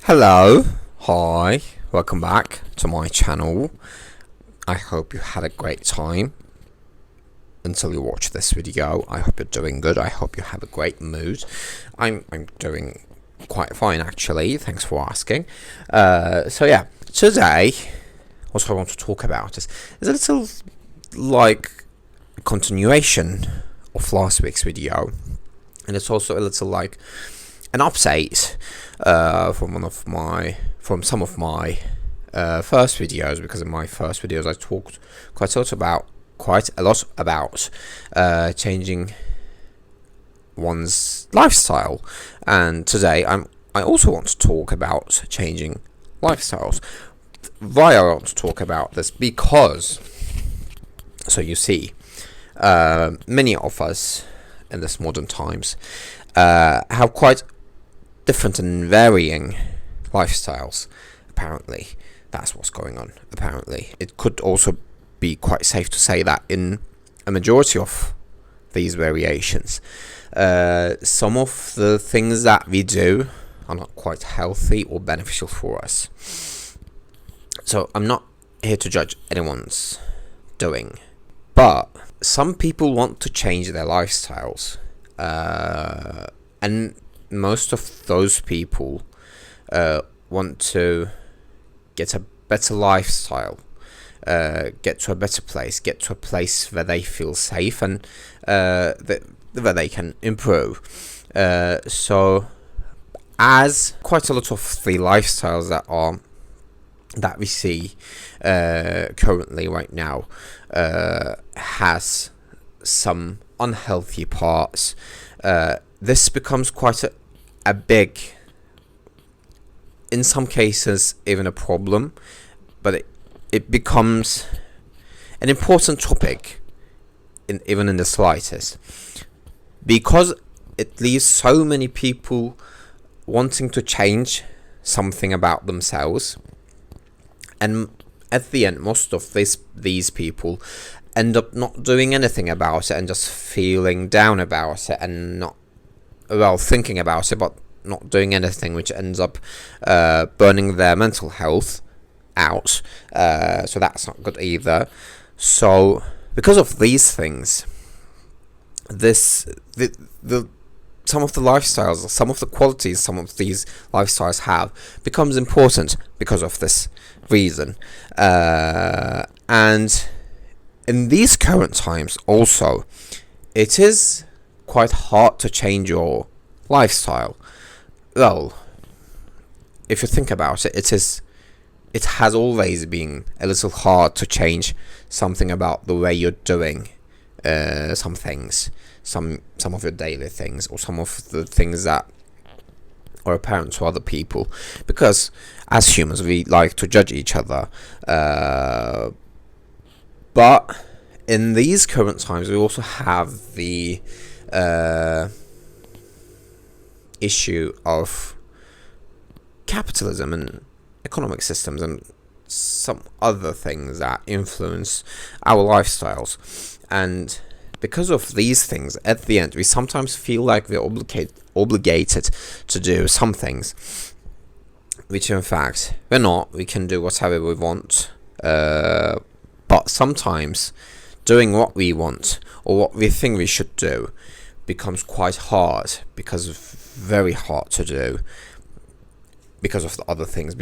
Hello, hi, welcome back to my channel. I hope you had a great time until you watch this video. I hope you're doing good. I hope you have a great mood. I'm doing quite fine actually. Thanks for asking. Today what I want to talk about is a little like a continuation of last week's video, and it's also a little like an update from some of my first videos, because in my first videos I talked quite a lot about changing one's lifestyle, and today I also want to talk about changing lifestyles. Why I want to talk about this, because you see, many of us in this modern times have quite different and varying lifestyles. Apparently, that's what's going on. Apparently, it could also be quite safe to say that in a majority of these variations, some of the things that we do are not quite healthy or beneficial for us. So I'm not here to judge anyone's doing, but some people want to change their lifestyles, and most of those people want to get a better lifestyle, get to a better place, get to a place where they feel safe and where they can improve. So as quite a lot of the lifestyles that we see currently right now has some unhealthy parts, this becomes quite a big, in some cases even a problem, but it becomes an important topic even in the slightest, because it leaves so many people wanting to change something about themselves, and at the end most of these people end up not doing anything about it and just feeling down about it and not thinking about it, but not doing anything, which ends up burning their mental health out. So that's not good either. So because of these things, some of the lifestyles, some of the qualities some of these lifestyles have becomes important because of this reason. And in these current times also, it is quite hard to change your lifestyle. Well, if you think about it, it has always been a little hard to change something about the way you're doing some things, some of your daily things, or some of the things that are apparent to other people, because as humans we like to judge each other, but in these current times we also have the issue of capitalism and economic systems and some other things that influence our lifestyles. And because of these things, at the end we sometimes feel like we're obligated to do some things, which in fact we're not. We can do whatever we want, but sometimes doing what we want or what we think we should do becomes quite hard, very hard to do, because of the other things,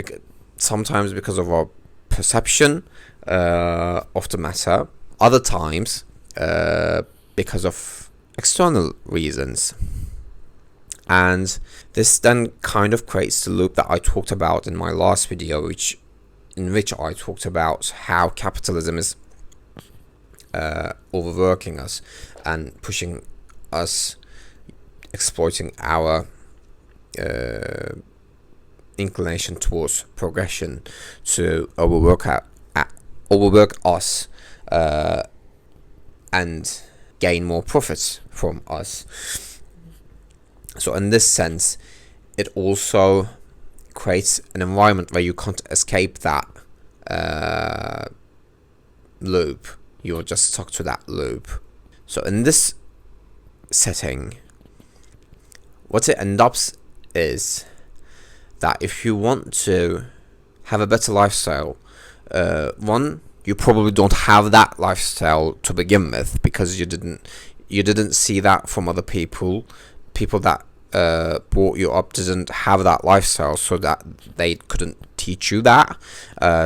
sometimes because of our perception of the matter, other times because of external reasons. And this then kind of creates the loop that I talked about in my last video, in which I talked about how capitalism is overworking us and pushing us, exploiting our inclination towards progression to overwork us and gain more profits from us. So in this sense, it also creates an environment where you can't escape that loop. You're just stuck to that loop. So in this setting, what it ends up is that if you want to have a better lifestyle, one, you probably don't have that lifestyle to begin with, because you didn't see that from other people. People that brought you up didn't have that lifestyle, so that they couldn't teach you that.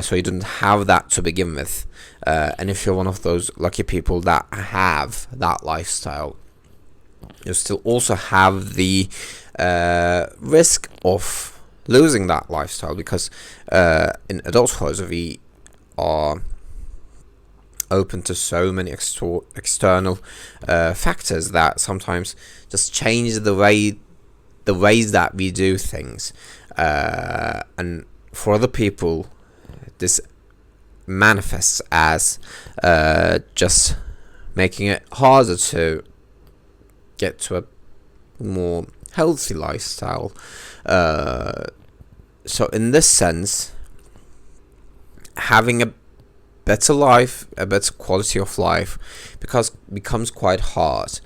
So you didn't have that to begin with. And if you're one of those lucky people that have that lifestyle, you still also have the risk of losing that lifestyle, because in adulthood we are open to so many external factors that sometimes just change the ways that we do things, and for other people this manifests as just making it harder to get to a more healthy lifestyle. So in this sense, having a better life, a better quality of life, becomes quite hard,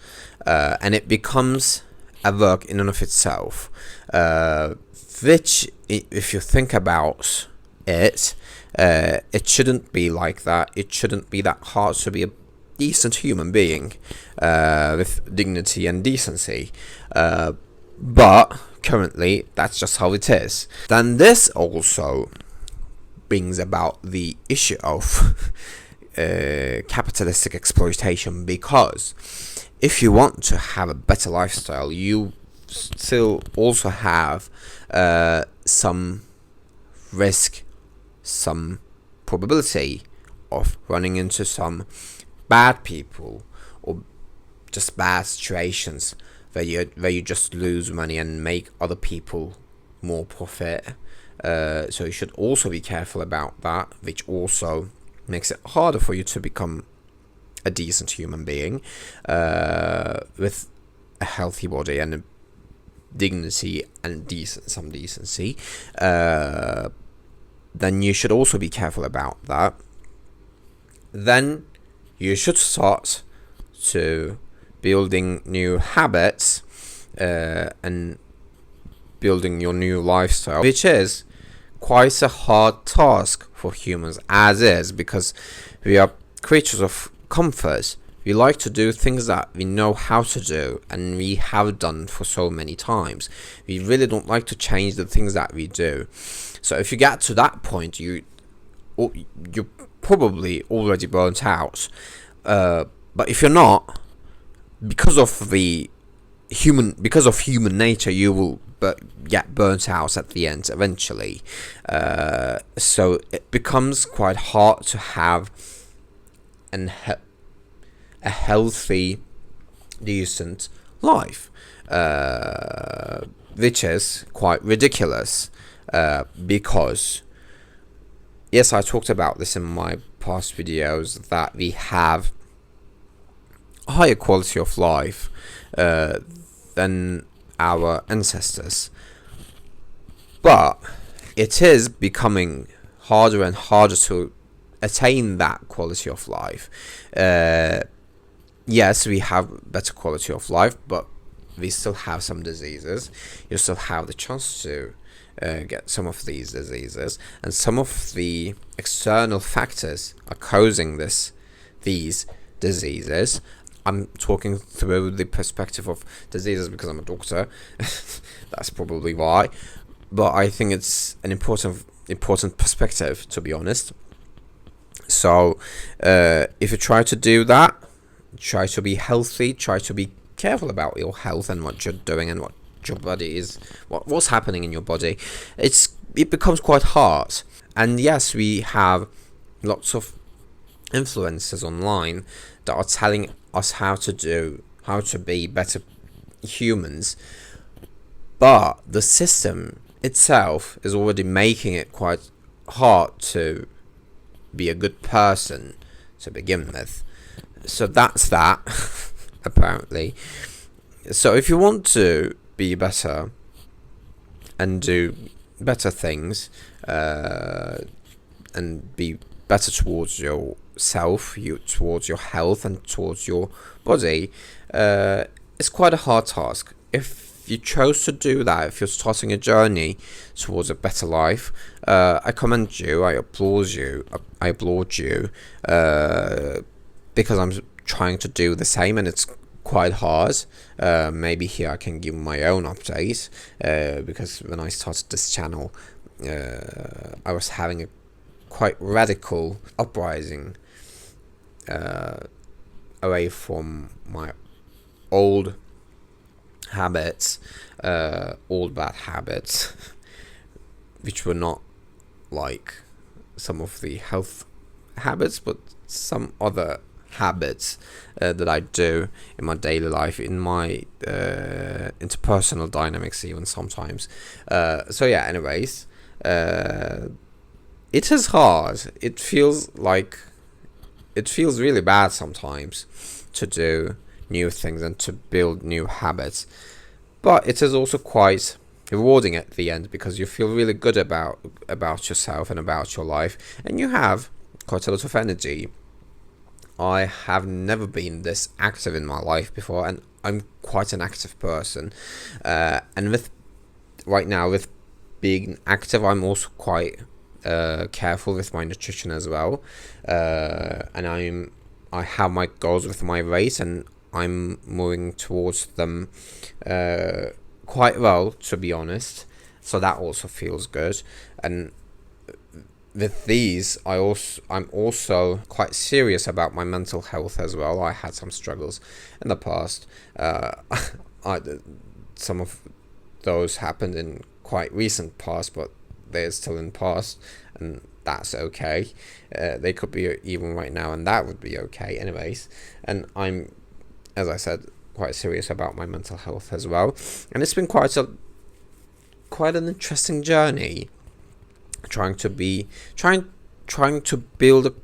and it becomes a work in and of itself, which, if you think about it, it shouldn't be like that. It shouldn't be that hard to be a decent human being with dignity and decency, but currently that's just how it is. Then this also brings about the issue of capitalistic exploitation, because if you want to have a better lifestyle, you still also have some risk, some probability of running into some bad people or just bad situations where you just lose money and make other people more profit. So you should also be careful about that, which also makes it harder for you to become a decent human being with a healthy body and a dignity and some decency. Then you should also be careful about that. Then you should start to building new habits and building your new lifestyle, which is quite a hard task for humans as is, because we are creatures of comfort. We like to do things that we know how to do and we have done for so many times. We really don't like to change the things that we do. So if you get to that point, you're probably already burnt out. But if you're not, because of human nature, you will get burnt out at the end eventually. So it becomes quite hard to have a healthy, decent life, which is quite ridiculous, because, yes, I talked about this in my past videos, that we have a higher quality of life than our ancestors, but it is becoming harder and harder to attain that quality of life. Yes, we have better quality of life, but we still have some diseases. You still have the chance to get some of these diseases, and some of the external factors are causing these diseases. I'm talking through the perspective of diseases because I'm a doctor. That's probably why, but I think it's an important perspective, to be honest. So if you try to do that, try to be healthy, try to be careful about your health and what you're doing and what your body is, what's happening in your body, it becomes quite hard. And yes, we have lots of influencers online that are telling us how to be better humans, but the system itself is already making it quite hard to be a good person to begin with. So that's that. Apparently. So if you want to be better and do better things, and be better towards yourself, towards your health and towards your body, it's quite a hard task. If if you chose to do that, if you're starting a journey towards a better life, I commend you, I applaud you, because I'm trying to do the same, and it's quite hard. Maybe here I can give my own update, because when I started this channel, I was having a quite radical uprising away from my old habits, old bad habits, which were not like some of the health habits, but some other habits that I do in my daily life, in my interpersonal dynamics even sometimes. So yeah, anyways, it is hard. It feels really bad sometimes to do new things and to build new habits, but it is also quite rewarding at the end, because you feel really good about yourself and about your life, and you have quite a lot of energy. I have never been this active in my life before, and I'm quite an active person, and with right now, with being active, I'm also quite careful with my nutrition as well, and I have my goals with my weight, and I'm moving towards them quite well, to be honest. So that also feels good. And with these, I'm also quite serious about my mental health as well. I had some struggles in the past. Some of those happened in quite recent past, but they're still in past, and that's okay. They could be even right now, and that would be okay anyways. And I'm, as I said, quite serious about my mental health as well. And it's been quite an interesting journey, trying to build a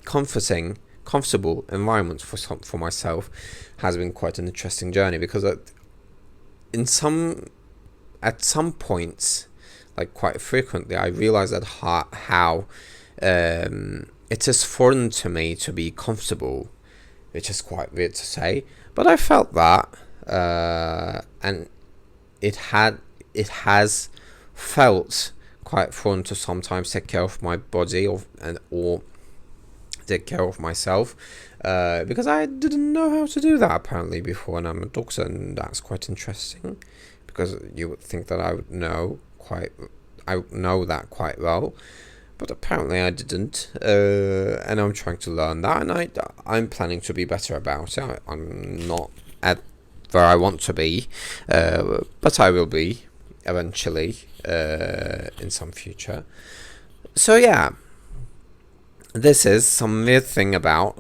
comfortable environment for myself has been quite an interesting journey, because at some points, like quite frequently, I realized that how it is foreign to me to be comfortable, which is quite weird to say, but I felt that, and it has felt quite fun to sometimes take care of my body or take care of myself, because I didn't know how to do that apparently before, and I'm a doctor, and that's quite interesting, because you would think that I know that quite well, but apparently I didn't, and I'm trying to learn that, and I'm planning to be better about it. I'm not at where I want to be, but I will be eventually, in some future. So yeah, this is some weird things about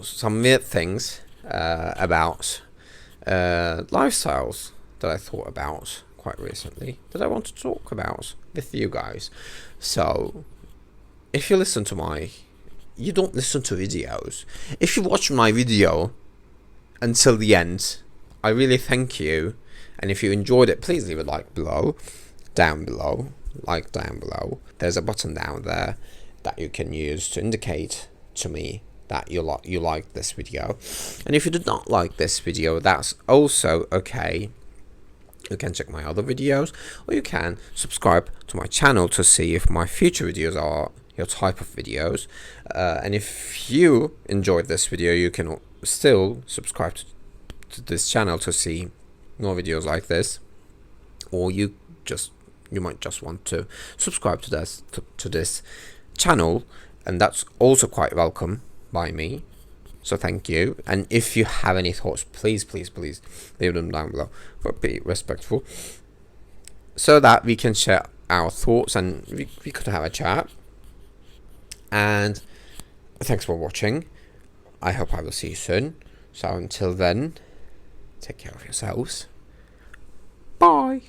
lifestyles that I thought about quite recently, that I want to talk about with you guys. So if you you don't listen to videos, if you watch my video until the end, I really thank you. And if you enjoyed it, please leave a like down below. There's a button down there that you can use to indicate to me that you like this video. And if you did not like this video, that's also okay. You can check my other videos, or you can subscribe to my channel to see if my future videos are your type of videos. And if you enjoyed this video, you can still subscribe to this channel to see more videos like this, or you might just want to subscribe to this channel, and that's also quite welcome by me. So thank you. And if you have any thoughts, please leave them down below, but be respectful, so that we can share our thoughts and we could have a chat. And thanks for watching. I hope I will see you soon. So until then, take care of yourselves. Bye.